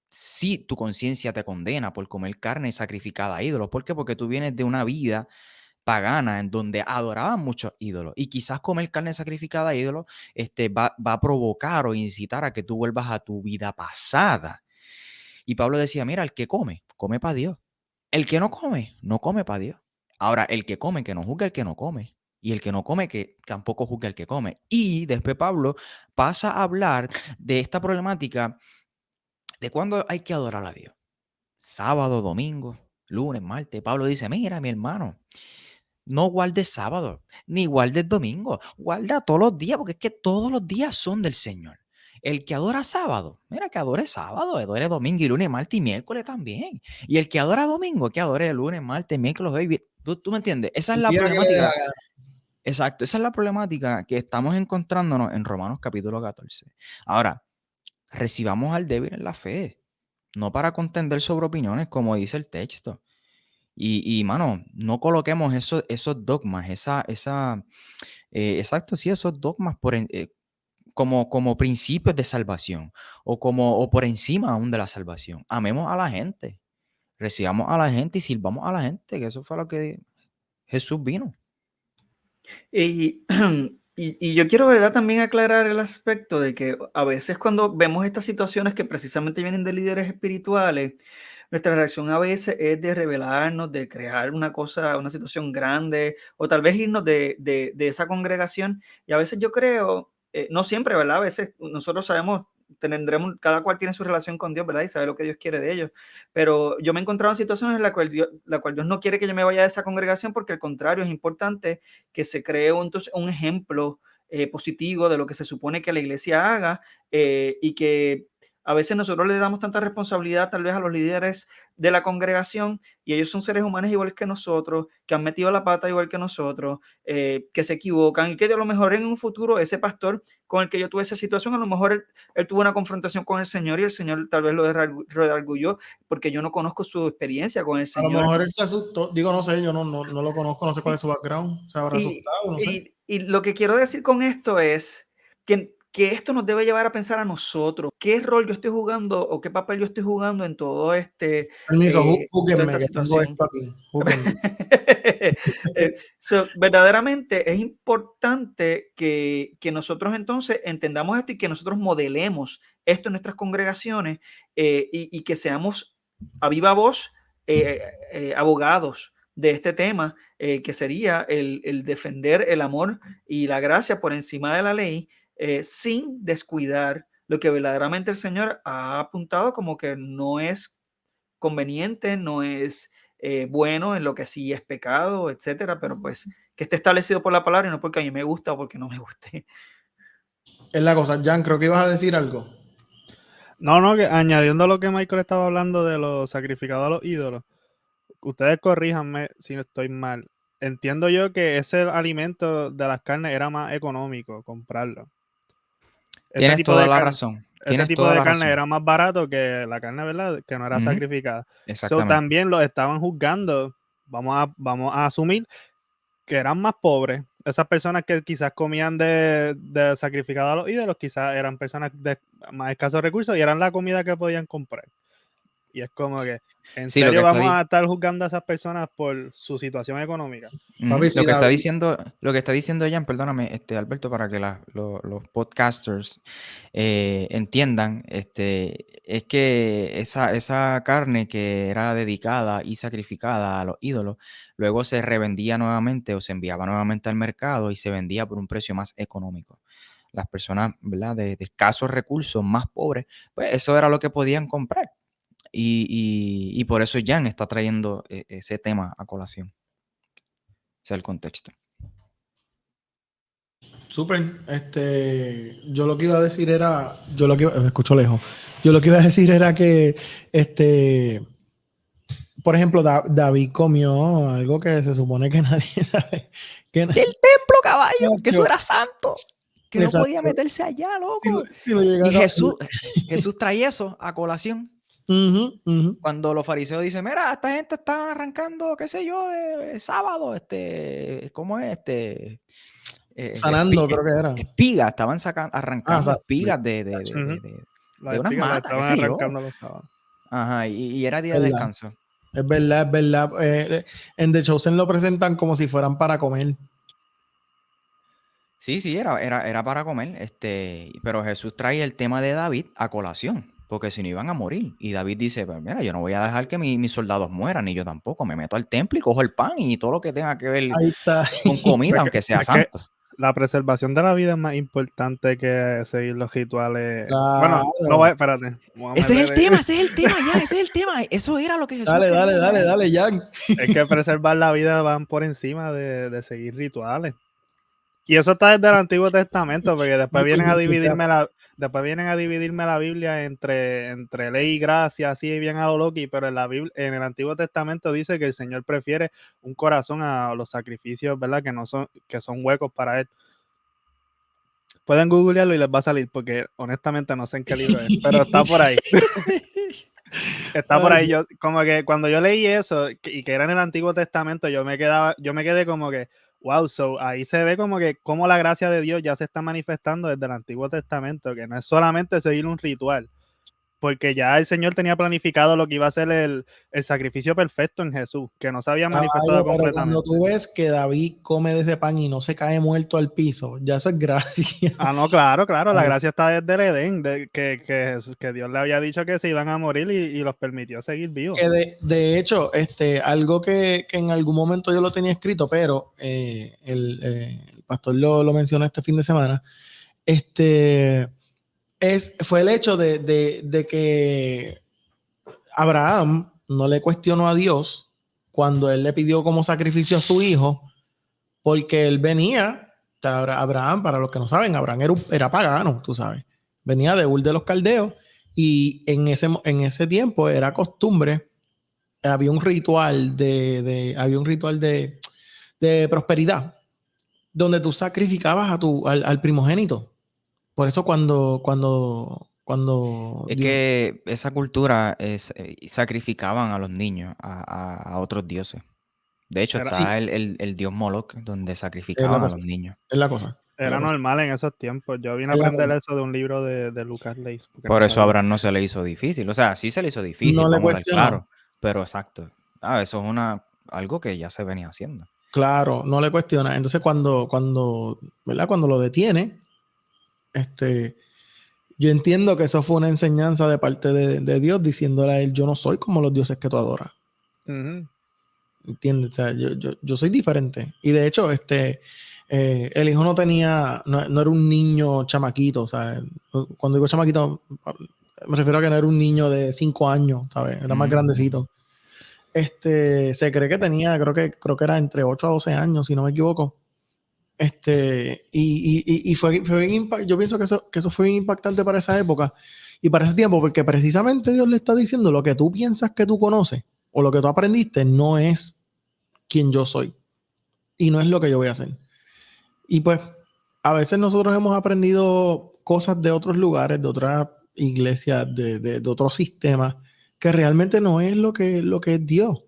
sí, tu conciencia te condena por comer carne sacrificada a ídolos. ¿Por qué? Porque tú vienes de una vida pagana en donde adoraban muchos ídolos. Y quizás comer carne sacrificada a ídolos va a provocar o incitar a que tú vuelvas a tu vida pasada. Y Pablo decía, mira, el que come, come para Dios. El que no come para Dios. Ahora, el que come, que no juzgue al que no come. Y el que no come, que tampoco juzgue al que come. Y después Pablo pasa a hablar de esta problemática de cuándo hay que adorar a Dios. Sábado, domingo, lunes, martes. Pablo dice, mira, mi hermano, no guardes sábado, ni guardes domingo. Guarda todos los días, porque es que todos los días son del Señor. El que adora sábado, mira, que adore sábado, adore domingo y lunes, martes y miércoles también. Y el que adora domingo, que adore lunes, martes, miércoles, jueves. ¿Tú me entiendes? Esa es El la día que le dé la problemática. gana. Exacto, esa es la problemática que estamos encontrándonos en Romanos capítulo 14. Ahora, recibamos al débil en la fe, no para contender sobre opiniones, como dice el texto. Mano, no coloquemos esos dogmas, exacto, sí, esos dogmas como principios de salvación, o por encima aún de la salvación. Amemos a la gente, recibamos a la gente y sirvamos a la gente, que eso fue lo que Jesús vino. Y, y yo quiero, ¿verdad?, también aclarar el aspecto de que a veces cuando vemos estas situaciones que precisamente vienen de líderes espirituales, nuestra reacción a veces es de rebelarnos, de crear una cosa, una situación grande, o tal vez irnos de esa congregación. Y a veces yo creo, no siempre, ¿verdad? A veces nosotros sabemos tendremos, cada cual tiene su relación con Dios, ¿verdad? Y sabe lo que Dios quiere de ellos. Pero yo me he encontrado en situaciones en la cual Dios no quiere que yo me vaya de esa congregación, porque al contrario, es importante que se cree entonces un ejemplo positivo de lo que se supone que la iglesia haga, y que a veces nosotros le damos tanta responsabilidad tal vez a los líderes de la congregación, y ellos son seres humanos igual que nosotros, que han metido la pata igual que nosotros, que se equivocan, y que a lo mejor en un futuro ese pastor con el que yo tuve esa situación, a lo mejor él tuvo una confrontación con el Señor, y el Señor tal vez lo redarguyó, porque yo no conozco su experiencia con el A Señor. lo mejor él se asustó. Digo, no sé, yo no lo conozco, no sé cuál es su background. Se habrá asustado, no sé. Y lo que quiero decir con esto es que esto nos debe llevar a pensar a nosotros, qué rol yo estoy jugando o qué papel yo estoy jugando en todo toda Permiso, esta júguenme, que tengo situación. esto aquí. Júguenme. Verdaderamente es importante que nosotros entonces entendamos esto y que nosotros modelemos esto en nuestras congregaciones, y que seamos a viva voz abogados de este tema, que sería el defender el amor y la gracia por encima de la ley, sin descuidar lo que verdaderamente el Señor ha apuntado como que no es conveniente, no es bueno, en lo que sí es pecado, etcétera, pero pues que esté establecido por la palabra y no porque a mí me gusta o porque no me guste. Es la cosa. Jan, creo que ibas a decir algo. No, que añadiendo lo que Michael estaba hablando de los sacrificados a los ídolos, ustedes corríjanme si no estoy mal. Entiendo yo que ese alimento de las carnes era más económico comprarlo. Tienes toda la razón. Ese Tienes tipo toda de la carne razón. era más barato que la carne, ¿verdad? Que no era sacrificada. So, Exactamente. también los estaban juzgando, vamos a asumir que eran más pobres. Esas personas que quizás comían de sacrificado a los ídolos, quizás eran personas de más escasos recursos y eran la comida que podían comprar. Y es como que, ¿en Sí, lo serio que está vamos a estar juzgando a esas personas por su situación económica? Papi, sí, David. Lo que está diciendo Jan, perdóname, Alberto, para que los podcasters entiendan, es que esa carne que era dedicada y sacrificada a los ídolos, luego se revendía nuevamente o se enviaba nuevamente al mercado y se vendía por un precio más económico. Las personas, ¿verdad?, de escasos recursos, más pobres, pues eso era lo que podían comprar. Y por eso Jan está trayendo ese tema a colación. Ese es el contexto. Súper. Yo lo que iba a decir era. Me escucho lejos. Yo lo que iba a decir era que, por ejemplo, David comió algo que se supone que nadie sabe. Del templo, caballo, Nacho. que eso era santo, que no Exacto. podía meterse allá, loco. Si lo llega Y a- Jesús trae eso a colación. Cuando los fariseos dicen, mira, esta gente está arrancando, qué sé yo, de sábado, ¿cómo es? Sanando, creo que era. Espigas, estaban arrancando exacto. espigas de Las unas espigas las matas, qué estaban sé yo. arrancando los sábados. Ajá, y era día de ¿Verdad? descanso. Es verdad, es verdad. En The Chosen lo presentan como si fueran para comer. Sí, era para comer, pero Jesús trae el tema de David a colación, porque si no iban a morir. Y David dice, pues mira, yo no voy a dejar que mis soldados mueran, ni yo tampoco. Me meto al templo y cojo el pan y todo lo que tenga que ver Ahí está. con comida, aunque sea Es que santo. la preservación de la vida es más importante que seguir los rituales. Claro. Bueno, no voy, espérate. Ese es el tema, ya, ese es el tema. Eso era lo que Jesús Dale, quería. dale, Jan. Es que preservar la vida van por encima de seguir rituales. Y eso está desde el Antiguo Testamento, porque después vienen a dividirme la Biblia entre ley y gracia, así bien a lo loqui, pero en el Antiguo Testamento dice que el Señor prefiere un corazón a los sacrificios, ¿verdad? Que son huecos para él. Pueden googlearlo y les va a salir, porque honestamente no sé en qué libro es, pero está por ahí. Está por ahí. Yo, como que cuando yo leí eso y que era en el Antiguo Testamento, yo me quedé como que, wow, so ahí se ve como que cómo la gracia de Dios ya se está manifestando desde el Antiguo Testamento, que no es solamente seguir un ritual, porque ya el Señor tenía planificado lo que iba a ser el sacrificio perfecto en Jesús, que no se había manifestado Pero completamente. cuando tú ves que David come de ese pan y no se cae muerto al piso, ya eso es gracia. Ah, no, claro, la gracia está desde el Edén, que Dios le había dicho que se iban a morir y los permitió seguir vivos. Que de hecho, algo que en algún momento yo lo tenía escrito, pero el pastor lo mencionó este fin de semana, fue el hecho de que Abraham no le cuestionó a Dios cuando él le pidió como sacrificio a su hijo, porque él venía, Abraham, para los que no saben, Abraham era pagano, tú sabes, venía de Ur de los Caldeos, y en ese tiempo era costumbre, había un ritual de prosperidad, donde tú sacrificabas al primogénito. Por eso cuando Es Dios, que esa cultura sacrificaban a los niños a otros dioses. De hecho, Era, sí, está el dios Moloch, donde es la sacrificaban a cosa, los niños. es la cosa, es la era cosa, normal en esos tiempos. Yo vine a es la aprender cosa. eso de un libro de Lucas Leis, porque Por no eso a sabía. Abraham no se le hizo difícil. O sea, sí se le hizo difícil, No le vamos a hablar cuestionó. claro. Pero exacto. Eso es algo que ya se venía haciendo. Claro, no le cuestiona. Entonces ¿verdad? Cuando lo detiene, yo entiendo que eso fue una enseñanza de parte de Dios diciéndole a él, yo no soy como los dioses que tú adoras. Ujú. ¿Entiendes? O sea, yo soy diferente. Y de hecho, el hijo no era un niño chamaquito, ¿sabes? Cuando digo chamaquito, me refiero a que no era un niño de 5 años, ¿sabes? Era más Ujú. grandecito. Se cree que tenía, creo que era entre 8 a 12 años, si no me equivoco. Y fue bien yo pienso que eso fue bien impactante para esa época y para ese tiempo, porque precisamente Dios le está diciendo lo que tú piensas que tú conoces o lo que tú aprendiste no es quien yo soy y no es lo que yo voy a hacer. Y pues a veces nosotros hemos aprendido cosas de otros lugares, de otras iglesias, de otros sistemas, que realmente no es lo que es Dios.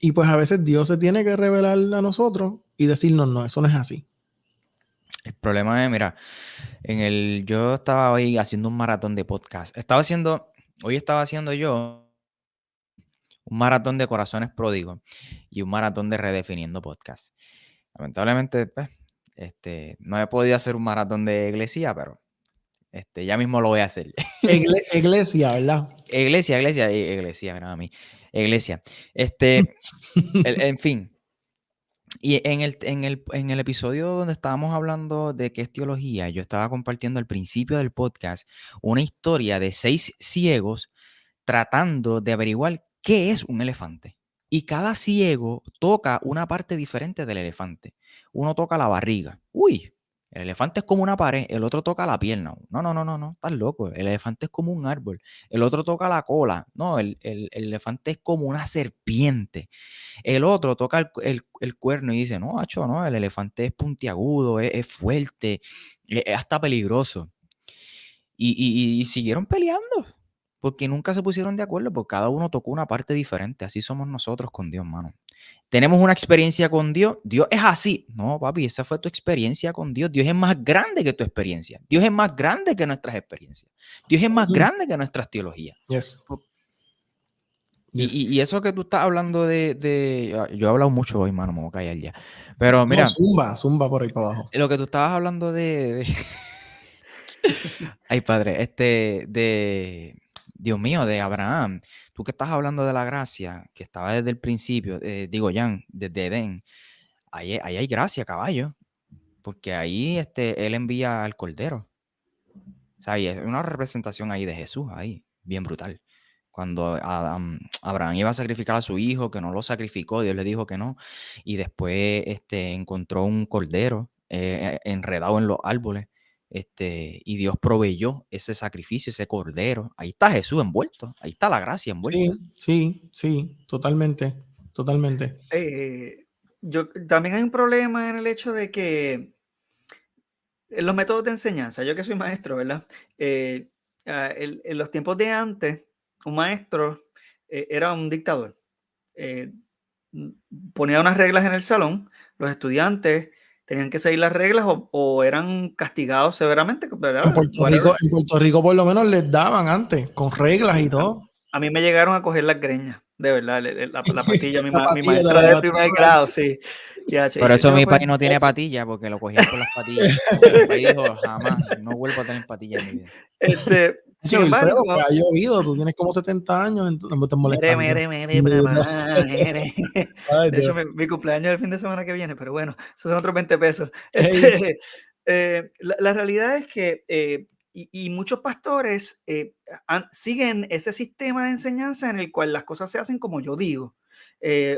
Y pues a veces Dios se tiene que revelar a nosotros y decirnos, no, eso no es así. El problema es, mira, yo estaba hoy haciendo un maratón de podcast. Hoy estaba haciendo yo un maratón de Corazones Pródigos y un maratón de Redefiniendo Podcast. Lamentablemente, pues, no he podido hacer un maratón de iglesia, pero ya mismo lo voy a hacer. Iglesia, ¿verdad? Iglesia, mira a mí. Iglesia. En fin. Y en el episodio donde estábamos hablando de qué es teología, yo estaba compartiendo al principio del podcast una historia de 6 ciegos tratando de averiguar qué es un elefante. Y cada ciego toca una parte diferente del elefante. Uno toca la barriga. Uy, el elefante es como una pared. El otro toca la pierna. No, estás loco. El elefante es como un árbol. El otro toca la cola. No, el elefante es como una serpiente. El otro toca el cuerno y dice, no, macho, no, el elefante es puntiagudo, es fuerte, es hasta peligroso. Y siguieron peleando, porque nunca se pusieron de acuerdo, porque cada uno tocó una parte diferente. Así somos nosotros con Dios, mano. Tenemos una experiencia con Dios. Dios es así. No, papi, esa fue tu experiencia con Dios. Dios es más grande que tu experiencia. Dios es más grande que nuestras experiencias. Dios es más grande que nuestras teologías. Yes. Y eso que tú estás hablando yo he hablado mucho hoy, mano, me voy a callar ya. Pero mira, No, zumba por ahí para abajo. lo que tú estabas hablando Ay, padre, Dios mío, de Abraham. Tú que estás hablando de la gracia, que estaba desde el principio, Jan, desde Edén. Ahí hay gracia, caballo. Porque ahí él envía al Cordero. O sea, y es una representación ahí de Jesús, ahí, bien brutal. Cuando Abraham iba a sacrificar a su hijo, que no lo sacrificó, Dios le dijo que no. Y después encontró un cordero enredado en los árboles. Y Dios proveyó ese sacrificio, ese cordero. Ahí está Jesús envuelto. Ahí está la gracia envuelta. Sí, totalmente. También hay un problema en el hecho de que en los métodos de enseñanza, yo que soy maestro, ¿verdad? En los tiempos de antes, un maestro era un dictador. Ponía unas reglas en el salón, los estudiantes tenían que seguir las reglas o eran castigados severamente, ¿verdad? En Puerto Rico por lo menos les daban antes, con reglas Sí, y todo. a mí me llegaron a coger las greñas, de verdad, la patilla, mi La patilla, maestra la de primer grado, sí. Por eso mi país no tiene eso. patilla, porque lo cogían por las patillas. Mi país dijo, jamás, no vuelvo a tener patilla en mi vida. Sin embargo, que ha llovido, tú tienes como 70 años, entonces te molestas. De hecho, mi cumpleaños es el fin de semana que viene, pero bueno, esos son otros 20 pesos. Hey. La realidad es que y muchos pastores siguen ese sistema de enseñanza en el cual las cosas se hacen como yo digo.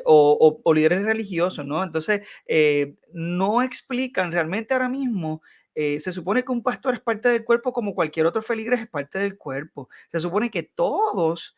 O líderes religiosos, ¿no? Entonces, no explican realmente ahora mismo. Se supone que un pastor es parte del cuerpo como cualquier otro feligres es parte del cuerpo. Se supone que todos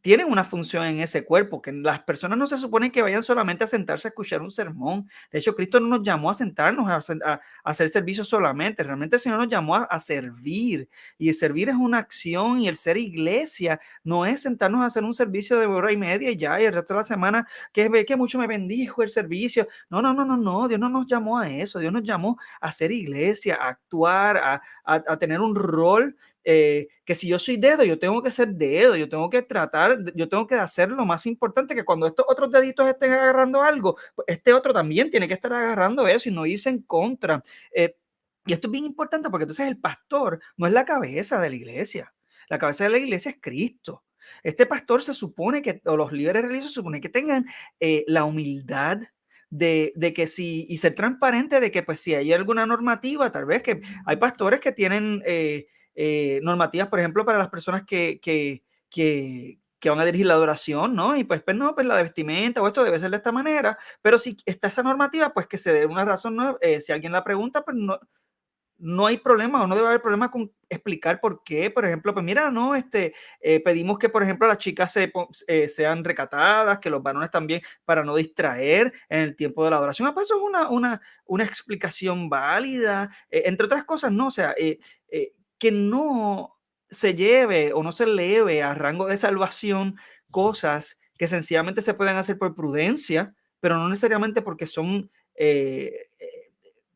tienen una función en ese cuerpo, que las personas no se suponen que vayan solamente a sentarse a escuchar un sermón. De hecho, Cristo no nos llamó a sentarnos a hacer servicio solamente. Realmente el Señor nos llamó a servir. Y el servir es una acción, y el ser iglesia no es sentarnos a hacer un servicio de 1 hora y media y ya, y el resto de la semana que mucho me bendijo el servicio. No, no, no, no, no. Dios no nos llamó a eso. Dios nos llamó a ser iglesia, a actuar, a tener un rol. Que si yo soy dedo, yo tengo que ser dedo, yo tengo que tratar, yo tengo que hacer lo más importante, que cuando estos otros deditos estén agarrando algo, pues este otro también tiene que estar agarrando eso y no irse en contra. Y esto es bien importante porque entonces el pastor no es la cabeza de la iglesia. La cabeza de la iglesia es Cristo. Este pastor se supone que, o los líderes religiosos se supone que tengan la humildad de que si, y ser transparente de que pues si hay alguna normativa, tal vez que hay pastores que tienen normativas, por ejemplo, para las personas que van a dirigir la adoración, ¿no? Y pues no, pues la de vestimenta o esto debe ser de esta manera, pero si está esa normativa, pues que se dé una razón, ¿no? Si alguien la pregunta, pues no hay problema o no debe haber problema con explicar por qué. Por ejemplo, pues mira, no, pedimos que, por ejemplo, las chicas sean recatadas, que los varones también, para no distraer en el tiempo de la adoración. Pues eso es una explicación válida, entre otras cosas, ¿no? O sea, que no se lleve o no se eleve a rango de salvación cosas que sencillamente se pueden hacer por prudencia, pero no necesariamente porque son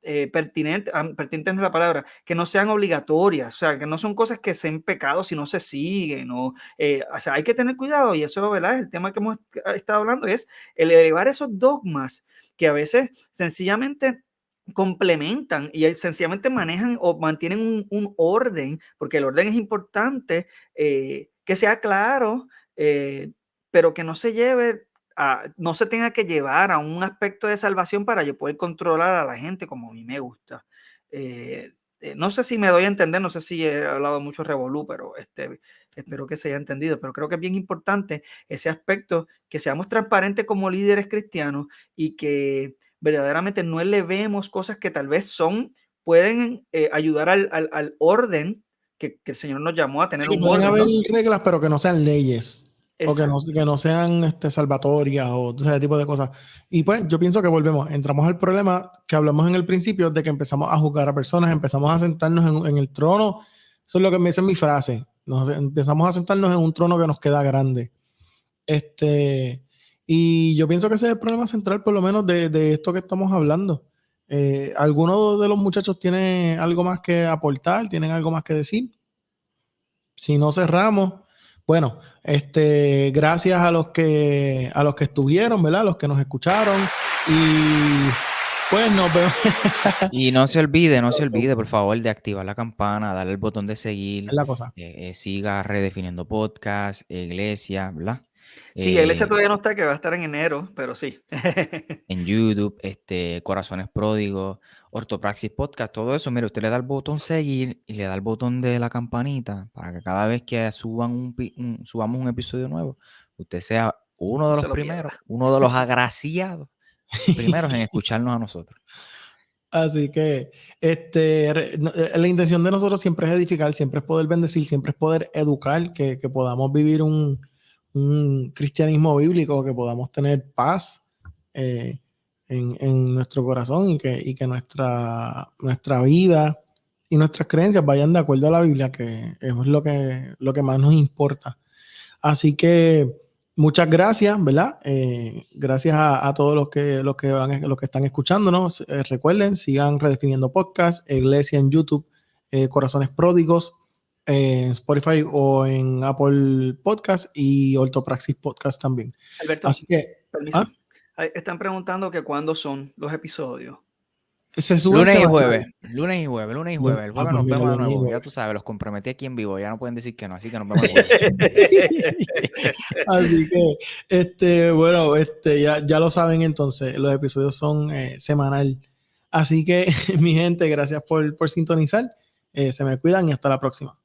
pertinentes no es la palabra, que no sean obligatorias, o sea, que no son cosas que sean pecados si no se siguen, o sea, hay que tener cuidado, y eso, ¿verdad? Es el tema que hemos estado hablando, es el elevar esos dogmas que a veces sencillamente complementan y sencillamente manejan o mantienen un orden, porque el orden es importante, que sea claro, pero que no se lleve no se tenga que llevar a un aspecto de salvación para yo poder controlar a la gente como a mí me gusta. No sé si me doy a entender, no sé si he hablado mucho revolú, pero espero que se haya entendido, pero creo que es bien importante ese aspecto, que seamos transparentes como líderes cristianos y que verdaderamente no elevemos cosas que tal vez pueden ayudar al orden que el Señor nos llamó a tener, Sí, un pueden orden, haber ¿no? reglas, pero que no sean leyes. O Exacto. que no sean salvatorias o ese tipo de cosas. Y pues yo pienso que entramos al problema que hablamos en el principio de que empezamos a juzgar a personas, empezamos a sentarnos en el trono. Eso es lo que me dice mi frase. Empezamos a sentarnos en un trono que nos queda grande. Y yo pienso que ese es el problema central, por lo menos, de esto que estamos hablando. ¿Alguno de los muchachos tiene algo más que aportar? ¿Tienen algo más que decir? Si no cerramos, bueno, gracias a los que estuvieron, ¿verdad? A los que nos escucharon. Y pues nos vemos. Y no se olvide, por favor, de activar la campana, darle el botón de seguir. Es la cosa. Siga Redefiniendo Podcast, Iglesia, ¿verdad? Sí, la iglesia todavía no está, que va a estar en enero, pero sí. En YouTube, Corazones Pródigos, Ortopraxis Podcast, todo eso. Mire, usted le da el botón seguir y le da el botón de la campanita para que cada vez que subamos un episodio nuevo, usted sea uno de No los se lo primeros, pierda. uno de los agraciados primeros en escucharnos a nosotros. Así que la intención de nosotros siempre es edificar, siempre es poder bendecir, siempre es poder educar, que podamos vivir un cristianismo bíblico, que podamos tener paz en nuestro corazón y que nuestra vida y nuestras creencias vayan de acuerdo a la Biblia, que es lo que más nos importa. Así que muchas gracias, ¿verdad? Gracias a todos los que están escuchándonos. Recuerden, sigan Redefiniendo Podcast, Iglesia en YouTube, Corazones Pródigos, en Spotify o en Apple Podcast y Ortopraxis Podcast también. Alberto, Así que, permiso. Están preguntando que cuándo son los episodios. se suben Lunes y semanal. jueves. El jueves pues nos mira, vemos de lunes y nuevo. jueves. Ya tú sabes, los comprometí aquí en vivo. Ya no pueden decir que no, así que nos vemos el jueves. Así que, bueno, ya lo saben entonces, los episodios son semanal. Así que, mi gente, gracias por sintonizar Se me cuidan y hasta la próxima.